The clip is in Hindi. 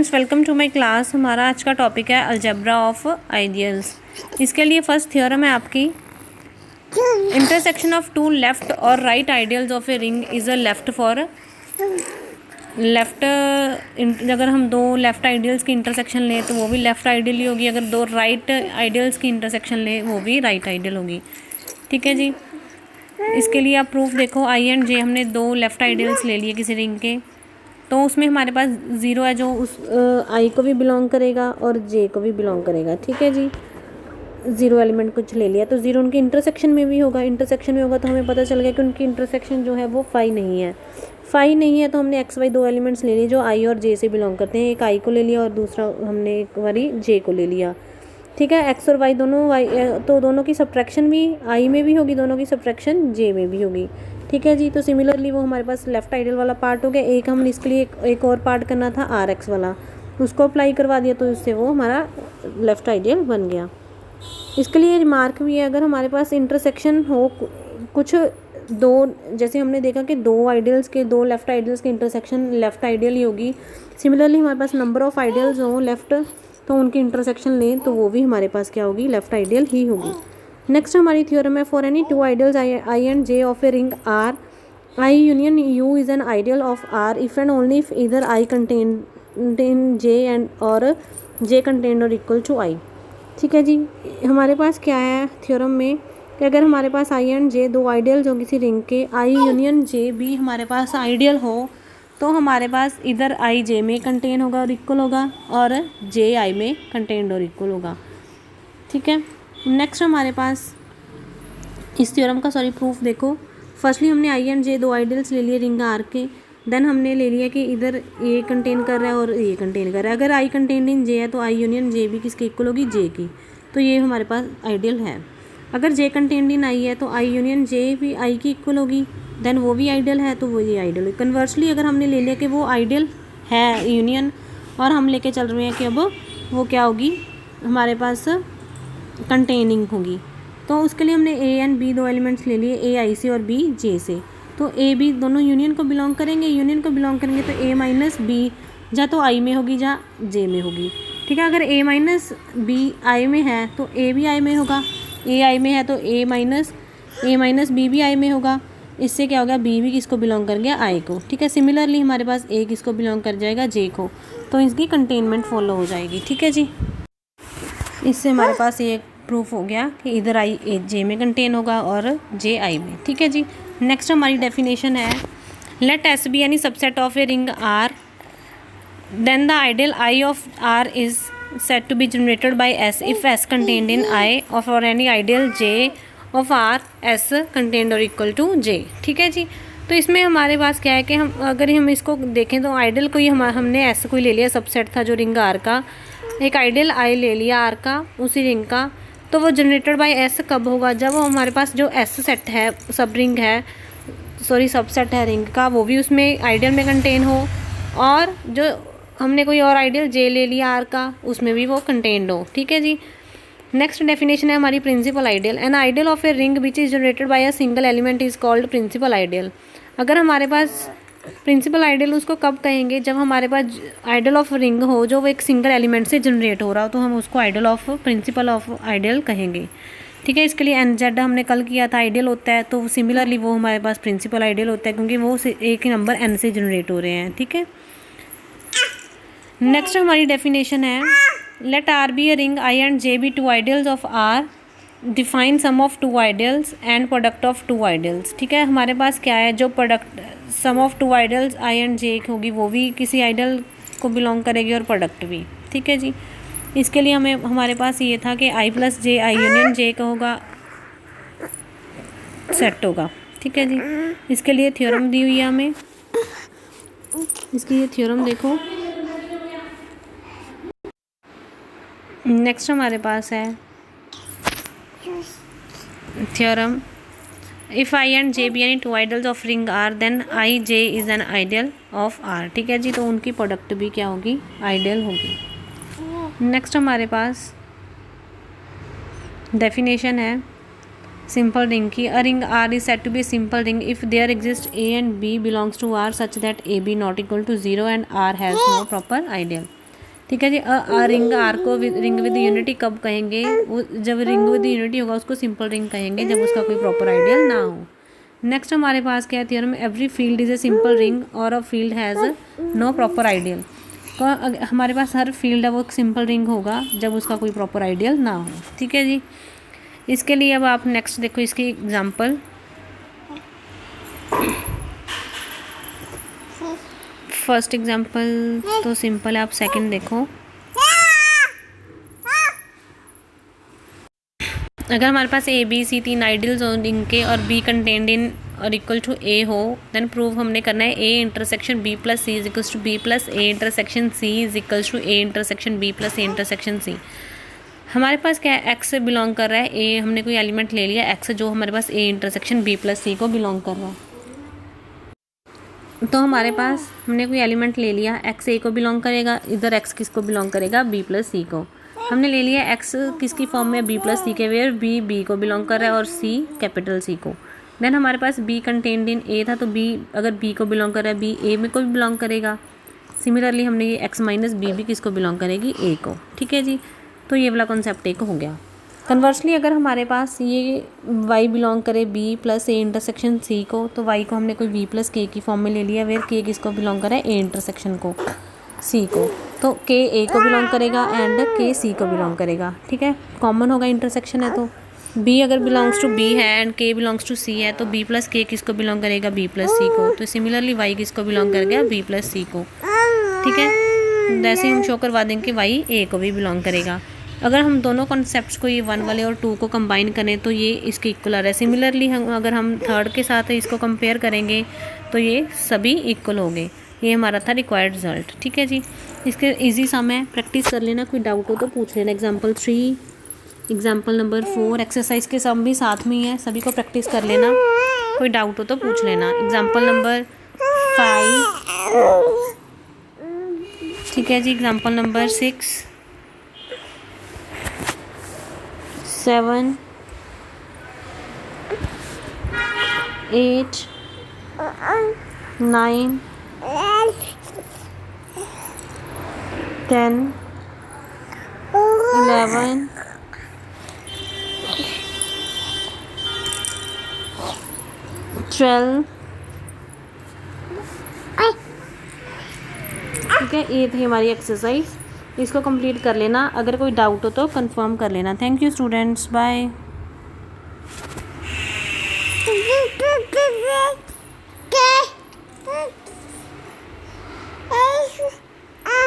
Students, welcome to my class. हमारा आज का टॉपिक है अलजेब्रा ऑफ आइडियल्स। इसके लिए फर्स्ट थ्योरम है आपकी, इंटरसेक्शन ऑफ टू लेफ्ट और right ideals of a ring is a left for left. अगर हम दो लेफ्ट आइडियल्स की इंटरसेक्शन लें तो वो भी लेफ्ट आइडियल ही होगी, अगर दो राइट आइडियल्स की इंटरसेक्शन लें वो भी राइट आइडियल होगी। ठीक है जी। इसके लिए आप प्रूफ देखो, आई एंड जे हमने दो लेफ्ट आइडियल्स ले लिए किसी रिंग के, तो उसमें हमारे पास ज़ीरो है जो उस आई को भी बिलोंग करेगा और जे को भी बिलोंग करेगा। ठीक है जी, ज़ीरो एलिमेंट कुछ ले लिया तो ज़ीरो उनकी इंटरसेक्शन में भी होगा। इंटरसेक्शन में होगा तो हमें पता चल गया कि उनकी इंटरसेक्शन जो है वो फाई नहीं है। फाई नहीं है तो हमने एक्स वाई दो एलिमेंट्स ले लिए जो आई और जे से बिलोंग करते हैं। एक आई को ले लिया और दूसरा हमने एक बारी जे को ले लिया। ठीक है, एक्स और वाई दोनों वाई, तो दोनों की सब्ट्रैक्शन भी आई में भी होगी, दोनों की सब्ट्रैक्शन जे में भी होगी। ठीक है जी। तो सिमिलरली वो हमारे पास लेफ्ट आइडियल वाला पार्ट हो गया। एक हम इसके लिए एक और पार्ट करना था आर एक्स वाला, उसको अप्लाई करवा दिया तो इससे वो हमारा लेफ्ट आइडियल बन गया। इसके लिए रिमार्क भी है, अगर हमारे पास इंटरसेक्शन हो कुछ दो, जैसे हमने देखा कि दो आइडियल्स के, दो लेफ्ट आइडियल्स की इंटरसेक्शन लेफ्ट आइडियल ही होगी। सिमिलरली हमारे पास नंबर ऑफ आइडियल्स हो लेफ्ट, तो उनकी इंटरसेक्शन लें तो वो भी हमारे पास क्या होगी, लेफ्ट आइडियल ही होगी। नेक्स्ट हमारी थ्योरम है, for any two ideals I and J of a ring R, I union J is an ideal of R if and only if either I contain J and और जे कंटेन और इक्वल टू आई। ठीक है जी। हमारे पास क्या है थ्योरम में कि अगर हमारे पास आई एंड जे दो आइडियल्स हो किसी रिंग के, आई यूनियन जे भी हमारे पास आइडियल हो, तो हमारे पास इधर आई जे में कंटेन होगा और इक्वल होगा और जे आई में कंटेन और इक्वल होगा। ठीक है। नेक्स्ट हमारे पास इस थ्योरम का प्रूफ देखो। फर्स्टली हमने आई एंड जे दो आइडियल्स ले लिए रिंग आर के, देन हमने ले लिया कि इधर ए कंटेन कर रहा है और ए कंटेन कर रहा है। अगर आई कंटेन इन जे है तो आई यूनियन जे भी किसकी इक्वल होगी, जे की, तो ये हमारे पास आइडियल है। अगर जे कंटेन इन आई है तो आई यूनियन जे भी आई की इक्वल होगी, देन वो भी आइडियल है तो वो ये आइडियल होगी। कन्वर्सली अगर हमने ले लिया कि वो आइडियल है यूनियन, और हम लेके चल रहे हैं कि अब वो क्या होगी, हमारे पास कंटेनिंग होगी, तो उसके लिए हमने ए एंड बी दो एलिमेंट्स ले लिए, ए आई से और बी जे से। तो ए बी दोनों यूनियन को बिलोंग करेंगे, यूनियन को बिलोंग करेंगे तो ए माइनस बी जा तो आई में होगी जा जे में होगी। ठीक है, अगर ए माइनस बी आई में है तो ए भी आई में होगा, ए आई में है तो ए माइनस बी भी आई में होगा। इससे क्या हो गया, बी भी किसको बिलोंग कर गया, आई को। ठीक है, सिमिलरली हमारे पास ए किसको बिलोंग कर जाएगा, जे को, तो इसकी कंटेनमेंट फॉलो हो जाएगी। ठीक है जी। इससे हमारे पास ये प्रूफ हो गया कि इधर आई ए जे में कंटेन होगा और जे आई में। ठीक है जी। नेक्स्ट हमारी डेफिनेशन है, let S be any subset of a ring R, then the ideal I of R is set to be generated by S if S contained in I और for any ideal J of R S contained और इक्वल टू जे। ठीक है जी। तो इसमें हमारे पास क्या है कि हम अगर हम इसको देखें तो आइडियल कोई हमने एस कोई ले लिया, सबसेट था जो रिंग आर का, एक आइडियल आई ले लिया आर का उसी रिंग का, तो वो जनरेटेड बाय एस कब होगा, जब वो हमारे पास जो एस सेट है, सब रिंग है, सबसेट है रिंग का, वो भी उसमें आइडियल में कंटेन हो, और जो हमने कोई और आइडियल जे ले लिया आर का उसमें भी वो कंटेन्ड हो। ठीक है जी। नेक्स्ट डेफिनेशन है हमारी principal ideal, an ideal of a ring which is generated by a single element is called principal ideal. अगर हमारे पास प्रिंसिपल आइडियल उसको कब कहेंगे, जब हमारे पास आइडियल ऑफ रिंग हो जो वो एक सिंगल एलिमेंट से जनरेट हो रहा हो, तो हम उसको ideal of principle of ideal कहेंगे। ठीक है। इसके लिए एन जेड हमने कल किया था आइडियल होता है, तो सिमिलरली वो हमारे पास प्रिंसिपल आइडियल होता है क्योंकि वो एक ही नंबर एन से जनरेट हो रहे हैं। ठीक है। नेक्स्ट हमारी डेफिनेशन है, let R be a ring I and J be two ideals of R, define sum of two ideals and product of two ideals. ठीक है, हमारे पास क्या है, जो product sum of two ideals I and J होगी वो भी किसी आइडियल को बिलोंग करेगी और प्रोडक्ट भी। ठीक है जी। इसके लिए हमें हमारे पास ये था कि आई प्लस जे आई यूनियन जे का होगा, सेट होगा। ठीक है जी। इसके लिए थ्योरम दी हुई है हमें, इसकी ये थ्योरम देखो। नेक्स्ट हमारे पास है theorem, if I and J be any two ideals of ring R then I J is an ideal of R. ठीक है जी। तो उनकी प्रोडक्ट भी क्या होगी, आइडियल होगी। नेक्स्ट हमारे पास डेफिनेशन है सिंपल रिंग की, a ring R is set to be simple ring if there exist a and b belongs to R such that a b not equal to 0 and R has no proper ideal. ठीक है जी। अ रिंग आर को रिंग विद यूनिटी कब कहेंगे? वो जब रिंग विद यूनिटी होगा उसको सिंपल रिंग कहेंगे, जब उसका कोई प्रॉपर आइडियल ना हो। नेक्स्ट हमारे पास क्या है theorem, every field is a simple ring और a field has no proper ideal. हमारे पास हर फील्ड है वो एक सिंपल रिंग होगा जब उसका कोई प्रॉपर आइडियल ना हो। ठीक है जी। इसके लिए अब आप नेक्स्ट देखो इसकी एग्जांपल। फर्स्ट एग्जांपल तो सिंपल है, आप सेकंड देखो। अगर हमारे पास ए बी सी तीन आइडियल्स हो इनके और बी कंटेंड इन और इक्वल टू ए हो, देन प्रूव हमने करना है A intersection B plus C is equals to B plus A intersection C is equals to A intersection B plus A intersection C. हमारे पास क्या है, एक्स से बिलोंग कर रहा है ए, हमने कोई एलिमेंट ले लिया एक्स जो हमारे पास ए इंटरसेक्शन बी प्लस सी को बिलोंग कर रहा है। तो हमारे पास हमने कोई एलिमेंट ले लिया एक्स ए को बिलोंग करेगा, इधर एक्स किसको बिलोंग करेगा, बी प्लस सी को। हमने ले लिया एक्स किसकी फॉर्म में, बी प्लस सी के, वेयर बी को बिलोंग कर रहा है और सी कैपिटल सी को। देन हमारे पास बी कंटेंड इन ए था, तो बी अगर बी को बिलोंग कर रहा है बी ए में को भी बिलोंग करेगा। सिमिलरली हमने ये एक्स माइनस बी भी किसको बिलोंग करेगी, ए को। ठीक है जी। तो ये वाला कॉन्सेप्ट एक हो गया। कन्वर्सली अगर हमारे पास ये y बिलोंग करे b plus A intersection c को, तो y को हमने कोई b प्लस के की फॉर्म में ले लिया, वेयर k किसको बिलोंग करे, a इंटरसेक्शन को c को। तो k a को बिलोंग करेगा एंड k c को बिलोंग करेगा। ठीक है, कॉमन होगा इंटरसेक्शन है तो b अगर बिलोंग्स टू b है and k belongs to c है, तो b प्लस के किसको बिलोंग करेगा, b प्लस c को। तो सिमिलरली y किसको बिलोंग कर गया, b प्लस सी को। ठीक है, जैसे हम शो करवा देंगे y a को भी बिलोंग करेगा। अगर हम दोनों कॉन्सेप्ट्स को ये 1 वाले और 2 को कंबाइन करें तो ये इसके इक्वल आ रहा है। सिमिलरली अगर हम थर्ड के साथ इसको कंपेयर करेंगे तो ये सभी इक्वल हो गए। ये हमारा था रिक्वायर्ड रिजल्ट। ठीक है जी। इसके इजी सम है, प्रैक्टिस कर लेना, कोई डाउट हो तो पूछ लेना। एग्जाम्पल 3, एग्जाम्पल नंबर 4, एक्सरसाइज के सम भी साथ में ही है, सभी को प्रैक्टिस कर लेना, कोई डाउट हो तो पूछ लेना। एग्जाम्पल नंबर 5, ठीक है जी। Example number 6, 7, 8, 9, 10, 11, 12। ठीक है, ये थी हमारी एक्सरसाइज, इसको कंप्लीट कर लेना। अगर कोई डाउट हो तो कंफर्म कर लेना। Thank you students, bye.